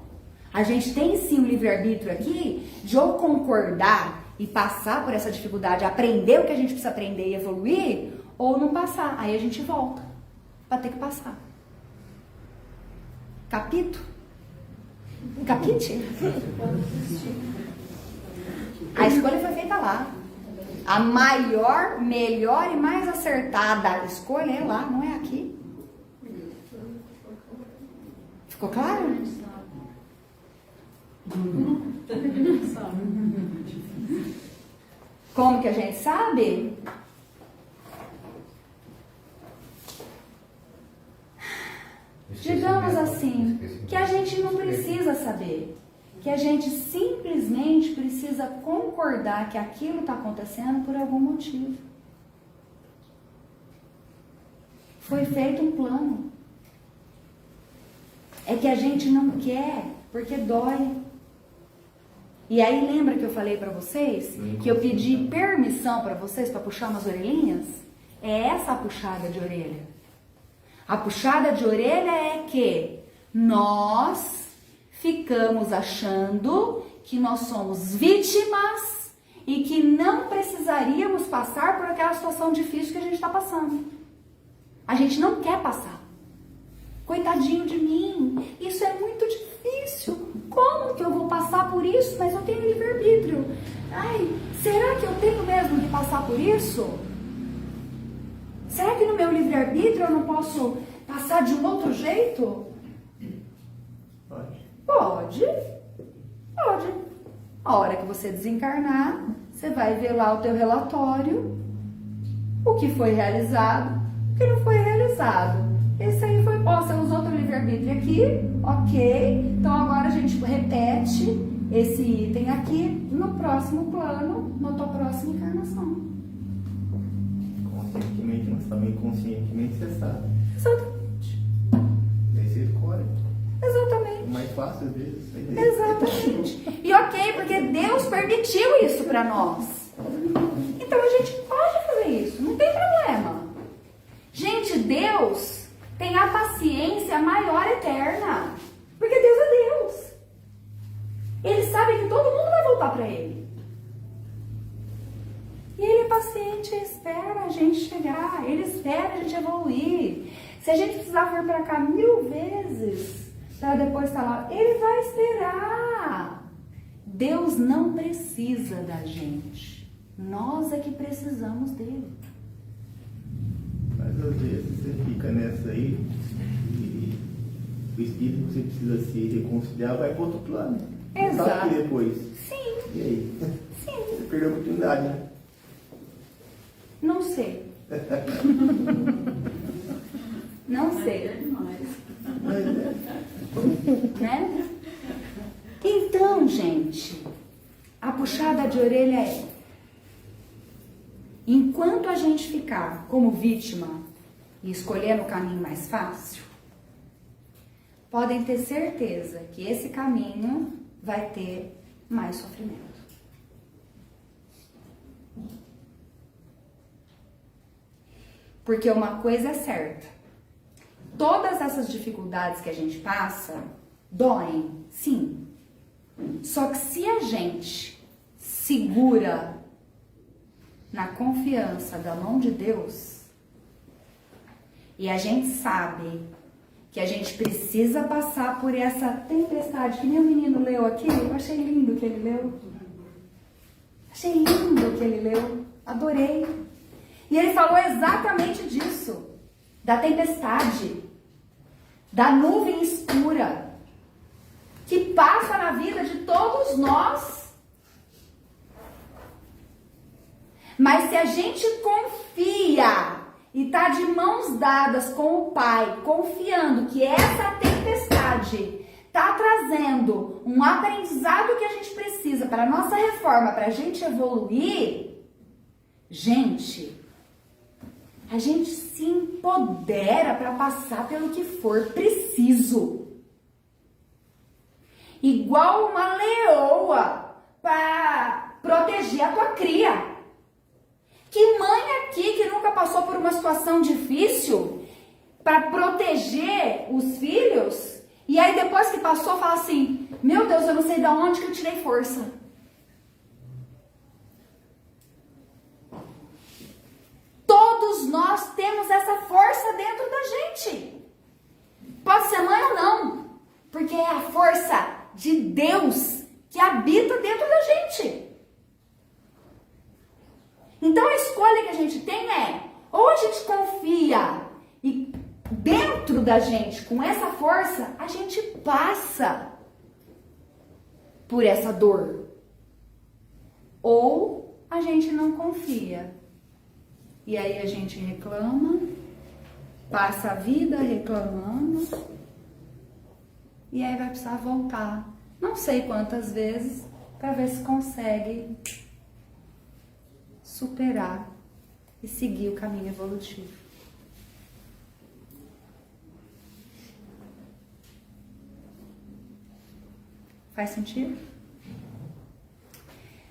A gente tem sim o livre-arbítrio aqui de ou concordar e passar por essa dificuldade, aprender o que a gente precisa aprender e evoluir, ou não passar. Aí a gente volta para ter que passar. Capite? A escolha foi feita lá. A maior, melhor e mais acertada escolha é lá, não é aqui. Ficou claro? Como que a gente sabe? Digamos assim, que a gente não precisa saber. Que a gente simplesmente precisa concordar que aquilo está acontecendo por algum motivo. Foi feito um plano. É que a gente não quer, porque dói. E aí lembra que eu falei para vocês que eu pedi permissão para vocês para puxar umas orelhinhas? É essa a puxada de orelha. A puxada de orelha é que nós ficamos achando que nós somos vítimas e que não precisaríamos passar por aquela situação difícil que a gente está passando. A gente não quer passar. Coitadinho de mim, isso é muito difícil. Como que eu vou passar por isso? Mas eu tenho livre-arbítrio. Ai, será que eu tenho mesmo que passar por isso? Será que no meu livre-arbítrio eu não posso passar de um outro jeito? Pode. A hora que você desencarnar, você vai ver lá o teu relatório, o que foi realizado, o que não foi realizado. Esse aí foi, você usou teu livre-arbítrio aqui, ok. Então agora a gente repete esse item aqui no próximo plano, na tua próxima encarnação. Conscientemente, mas também inconscientemente você sabe. Exatamente. Daí você escolhe. Exatamente. O mais fácil às vezes. Exatamente. E ok, porque Deus permitiu isso pra nós. Então a gente pode fazer isso, não tem problema. Gente, Deus tem a paciência maior eterna. Porque Deus é Deus. Ele sabe que todo mundo vai voltar pra Ele. E Ele é paciente e espera a gente chegar, Ele espera a gente evoluir. Se a gente precisar vir para cá 1000 vezes, para depois estar lá, Ele vai esperar. Deus não precisa da gente, nós é que precisamos dele. Mas às vezes você fica nessa aí e o espírito que você precisa se reconciliar vai para outro plano. Exato. Não sabe que depois. Sim. E aí? Sim. Você perdeu a oportunidade, né? Não sei. Não sei. Mas, Né? Então, gente, a puxada de orelha é: enquanto a gente ficar como vítima e escolhendo o caminho mais fácil, podem ter certeza que esse caminho vai ter mais sofrimento. Porque uma coisa é certa: todas essas dificuldades que a gente passa doem, sim. Só que se a gente segura na confiança da mão de Deus, e a gente sabe que a gente precisa passar por essa tempestade, que nem o menino leu aqui, eu achei lindo o que ele leu. Achei lindo o que ele leu, adorei. E ele falou exatamente disso, da tempestade, da nuvem escura, que passa na vida de todos nós. Mas se a gente confia e está de mãos dadas com o Pai, confiando que essa tempestade está trazendo um aprendizado que a gente precisa para a nossa reforma, para a gente evoluir, gente, a gente se empodera para passar pelo que for preciso. Igual uma leoa para proteger a tua cria. Que mãe aqui que nunca passou por uma situação difícil para proteger os filhos e aí depois que passou fala assim: meu Deus, eu não sei de onde que eu tirei força. Todos nós temos essa força dentro da gente. Pode ser mãe ou não, porque é a força de Deus que habita dentro da gente. Então a escolha que a gente tem é: ou a gente confia e dentro da gente, com essa força, a gente passa por essa dor, ou a gente não confia. E aí a gente reclama, passa a vida reclamando, e aí vai precisar voltar, não sei quantas vezes, para ver se consegue superar e seguir o caminho evolutivo. Faz sentido?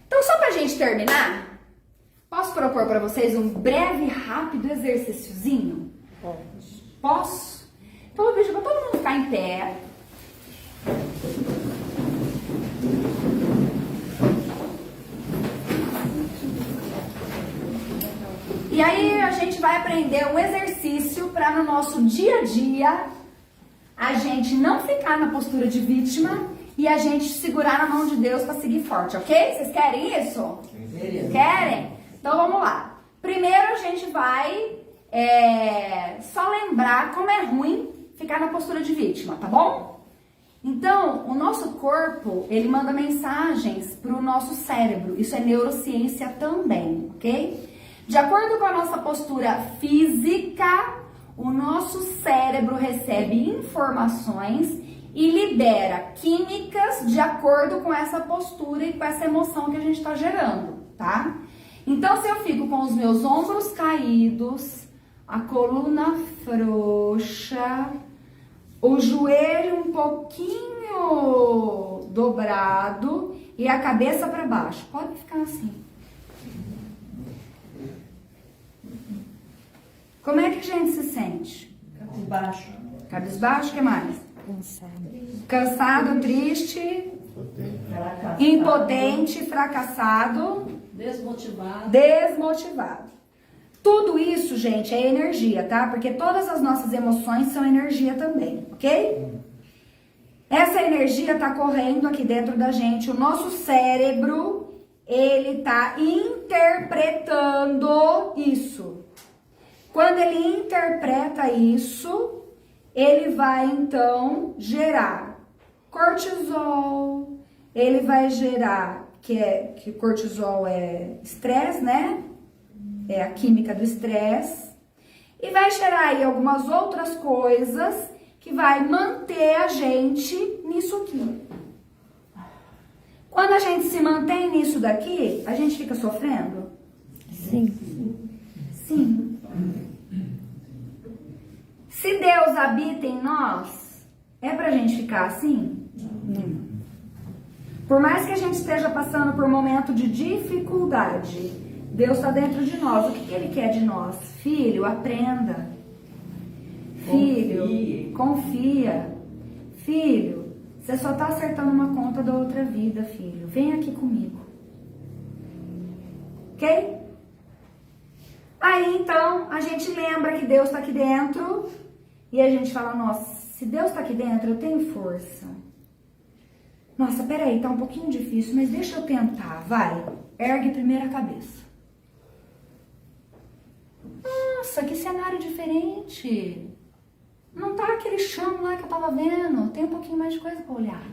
Então, só pra gente terminar, posso propor para vocês um breve, rápido exercíciozinho? Posso? Então, eu vou pedir para todo mundo ficar em pé. E aí a gente vai aprender um exercício para no nosso dia a dia a gente não ficar na postura de vítima e a gente segurar na mão de Deus para seguir forte, ok? Vocês querem isso? Querem? Então vamos lá. Primeiro a gente vai só lembrar como é ruim ficar na postura de vítima, tá bom? Então, o nosso corpo, ele manda mensagens para o nosso cérebro. Isso é neurociência também, ok? De acordo com a nossa postura física, o nosso cérebro recebe informações e libera químicas de acordo com essa postura e com essa emoção que a gente está gerando, tá? Então, se eu fico com os meus ombros caídos, a coluna frouxa, o joelho um pouquinho dobrado e a cabeça para baixo, pode ficar assim. Como é que a gente se sente? Cabisbaixo. Cabisbaixo, o que mais? Cansado, triste, Fracassado. impotente, fracassado. Desmotivado. Desmotivado. Tudo isso, gente, é energia, tá? Porque todas as nossas emoções são energia também, ok? Essa energia tá correndo aqui dentro da gente. O nosso cérebro, ele tá interpretando isso. Quando ele interpreta isso, ele vai então gerar cortisol. Ele vai gerar, que cortisol é estresse, né? É a química do estresse, e vai gerar aí algumas outras coisas que vai manter a gente nisso aqui. Quando a gente se mantém nisso daqui, a gente fica sofrendo? Sim. Sim. Se Deus habita em nós, é pra gente ficar assim? Não. Por mais que a gente esteja passando por um momento de dificuldade, Deus está dentro de nós. O que Ele quer de nós? Filho, aprenda. Filho, confia. Filho, você só está acertando uma conta da outra vida, filho. Vem aqui comigo. Ok? Aí, então, a gente lembra que Deus está aqui dentro e a gente fala, nossa, se Deus está aqui dentro, eu tenho força. Nossa, peraí, tá um pouquinho difícil, mas deixa eu tentar, vai. Ergue primeiro a cabeça. Nossa, que cenário diferente. Não tá aquele chão lá que eu tava vendo. Tem um pouquinho mais de coisa pra olhar.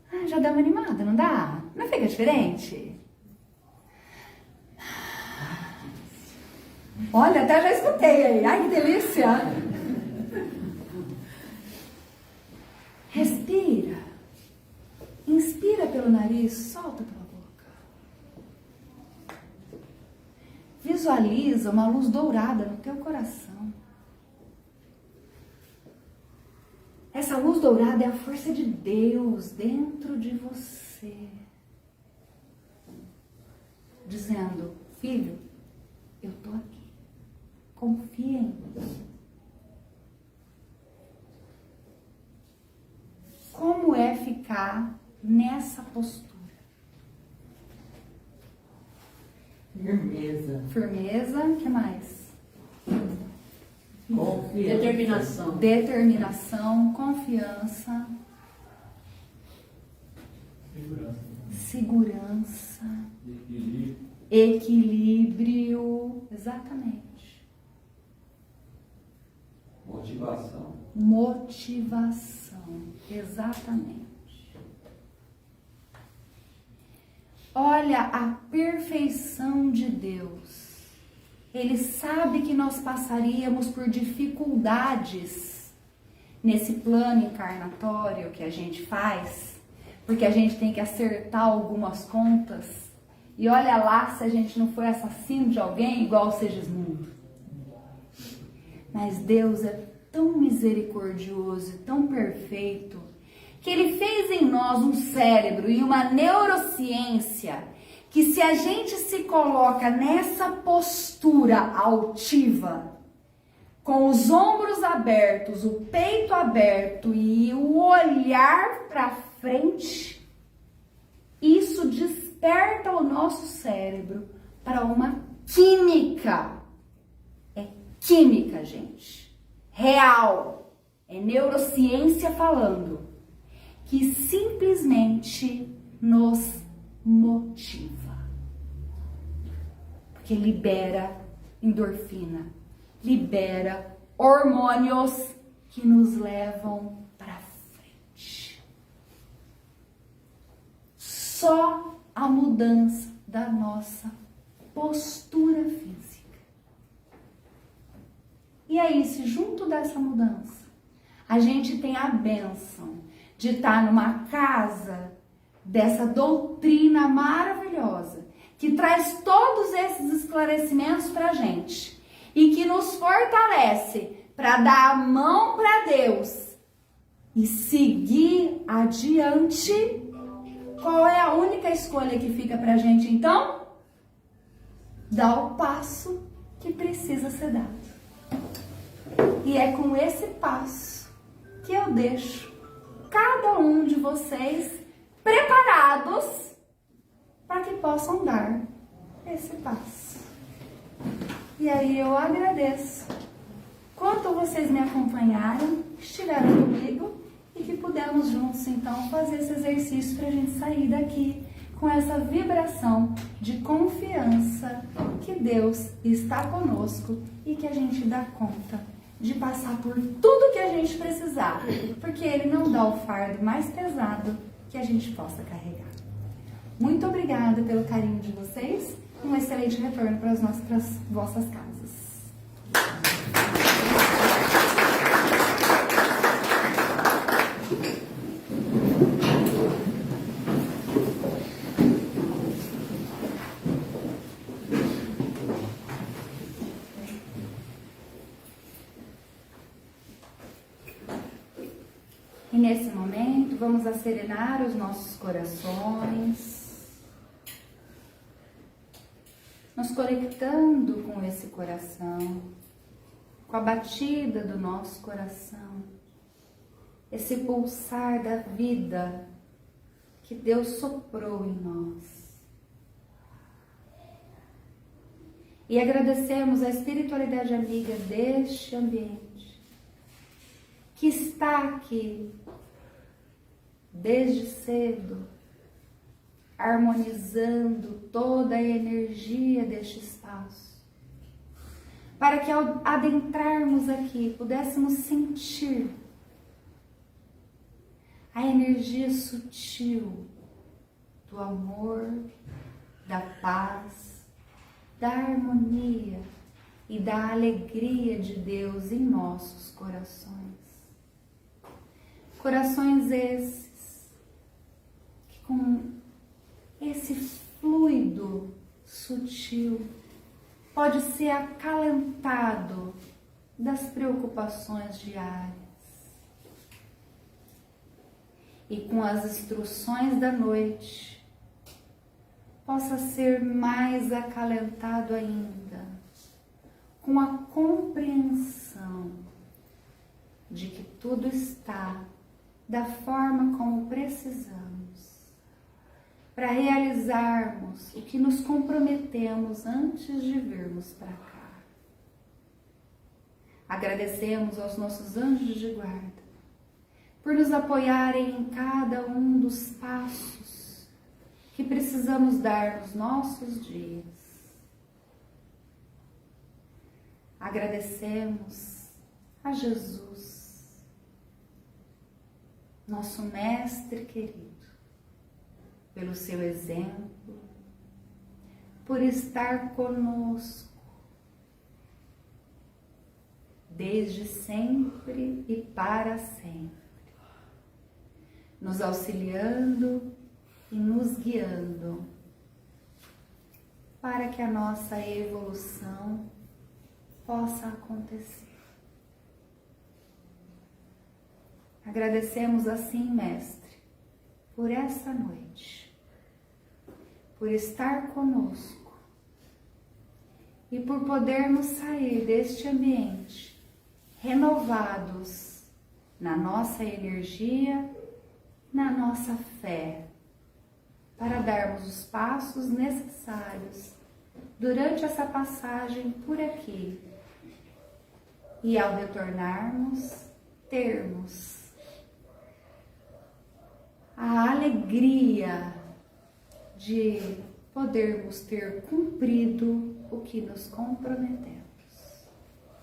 Ah, já dá uma animada, não dá? Não fica diferente? Olha, até já escutei aí. Ai, que delícia. Respira. Inspira pelo nariz, solta pela boca. Visualiza uma luz dourada no teu coração. Essa luz dourada é a força de Deus dentro de você. Dizendo, filho, eu tô aqui. Confia em mim. Como é ficar nessa postura? Firmeza. Firmeza, o que mais? Confiança. Determinação. Determinação, confiança, segurança, equilíbrio, exatamente. Motivação, exatamente. Olha a perfeição de Deus. Ele sabe que nós passaríamos por dificuldades nesse plano encarnatório que a gente faz, porque a gente tem que acertar algumas contas. E olha lá se a gente não foi assassino de alguém igual o Segismundo. Mas Deus é tão misericordioso e tão perfeito que Ele fez em nós um cérebro e uma neurociência que, se a gente se coloca nessa postura altiva, com os ombros abertos, o peito aberto e o olhar para frente, isso desperta o nosso cérebro para uma química. É química, gente. Real. É neurociência falando. Que simplesmente nos motiva. Porque libera endorfina, libera hormônios que nos levam para frente. Só a mudança da nossa postura física. E aí, se junto dessa mudança, a gente tem a bênção de estar numa casa dessa doutrina maravilhosa, que traz todos esses esclarecimentos para a gente e que nos fortalece para dar a mão para Deus e seguir adiante, qual é a única escolha que fica para a gente então? Dar o passo que precisa ser dado. E é com esse passo que eu deixo cada um de vocês preparados para que possam dar esse passo. E aí eu agradeço quanto vocês me acompanharam, estiveram comigo e que pudemos juntos então fazer esse exercício para a gente sair daqui com essa vibração de confiança que Deus está conosco e que a gente dá conta de passar por tudo que a gente precisar, porque Ele não dá o fardo mais pesado que a gente possa carregar. Muito obrigada pelo carinho de vocês e um excelente retorno para as vossas casas. E nesse momento vamos acerenar os nossos corações, nos conectando com esse coração, com a batida do nosso coração, esse pulsar da vida que Deus soprou em nós. E agradecemos a espiritualidade amiga deste ambiente, que está aqui desde cedo, harmonizando toda a energia deste espaço, para que ao adentrarmos aqui pudéssemos sentir a energia sutil do amor, da paz, da harmonia e da alegria de Deus em nossos corações. Corações esses que com esse fluido sutil pode ser acalentado das preocupações diárias. E com as instruções da noite possa ser mais acalentado ainda, com a compreensão de que tudo está da forma como precisamos, para realizarmos o que nos comprometemos antes de virmos para cá. Agradecemos aos nossos anjos de guarda por nos apoiarem em cada um dos passos que precisamos dar nos nossos dias. Agradecemos a Jesus, nosso mestre querido, pelo seu exemplo, por estar conosco desde sempre e para sempre, nos auxiliando e nos guiando para que a nossa evolução possa acontecer. Agradecemos assim, Mestre, por essa noite, por estar conosco e por podermos sair deste ambiente renovados na nossa energia, na nossa fé, para darmos os passos necessários durante essa passagem por aqui e ao retornarmos, termos a alegria de podermos ter cumprido o que nos comprometemos.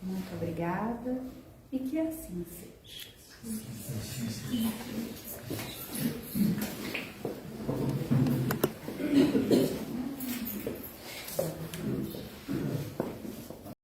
Muito obrigada e que assim seja.